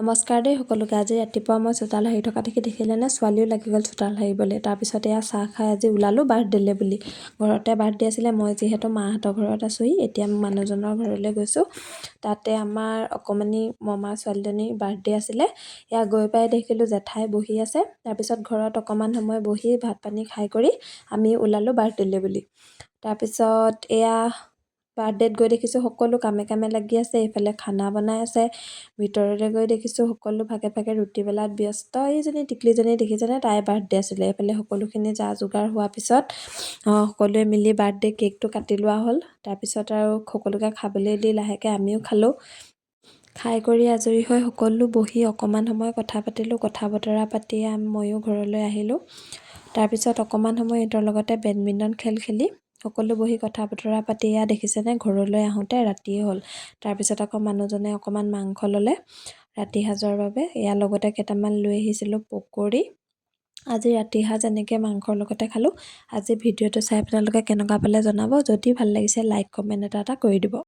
নমস্কাৰ দেই সকলোকে। আজি ৰাতিপুৱা মই চোতাল সাৰি থকা দেখিলে নে ছোৱালীও লাগি গ'ল চোতাল সাৰিবলৈ। তাৰপিছত এয়া চাহ খাই আজি ওলালোঁ বাৰ্থডেলৈ বুলি। ঘৰতে বাৰ্থডে আছিলে, মই যিহেতু মাহঁতৰ ঘৰত আছোঁহি, এতিয়া মানুহজনৰ ঘৰলৈ গৈছোঁ। তাতে আমাৰ অকণমানি মমাৰ ছোৱালীজনীৰ বাৰ্থডে আছিলে। এয়া গৈ পাই দেখিলোঁ জেঠাই বহি আছে। তাৰপিছত ঘৰত অকণমান সময় বহি ভাত পানী খাই কৰি আমি ওলালোঁ বাৰ্থডেলৈ বুলি। তাৰপিছত এয়া বাৰ্থডেত গৈ দেখিছোঁ সকলো কামে কামে লাগি আছে। এইফালে খানা বনাই আছে। ভিতৰলৈ গৈ দেখিছোঁ সকলো ভাগে ভাগে ৰুটি বেলাত ব্যস্ত। এইজনী টিকলিজনী দেখিছেনে, তাইৰ বাৰ্থডে আছিলে। এইফালে সকলোখিনি যা যোগাৰ হোৱাৰ পিছত সকলোৱে মিলি বাৰ্থডে কেকটো কাটি লোৱা হ'ল। তাৰপিছত আৰু সকলোকে খাবলৈ দি লাহেকৈ আমিও খালোঁ। খাই কৰি আজৰি হৈ সকলো বহি অকণমান সময় কথা পাতিলোঁ। কথা বতৰা পাতি ময়ো ঘৰলৈ আহিলোঁ। তাৰপিছত অকণমান সময় সিহঁতৰ লগতে বেডমিণ্টন খেল খেলি সকলো বহি কথা বতৰা পাতি এয়া দেখিছেনে ঘৰলৈ আহোঁতে ৰাতিয়ে হ'ল। তাৰপিছত আকৌ মানুহজনে অকণমান মাংস ল'লে ৰাতি সাজৰ বাবে। ইয়াৰ লগতে কেইটামান লৈ আহিছিলোঁ পকৰি। আজি ৰাতি সাজ এনেকৈ মাংসৰ লগতে খালোঁ। আজি ভিডিঅ'টো চাই আপোনালোকে কেনেকুৱা পালে জনাব। যদি ভাল লাগিছে লাইক কমেণ্ট এটা কৰি দিব।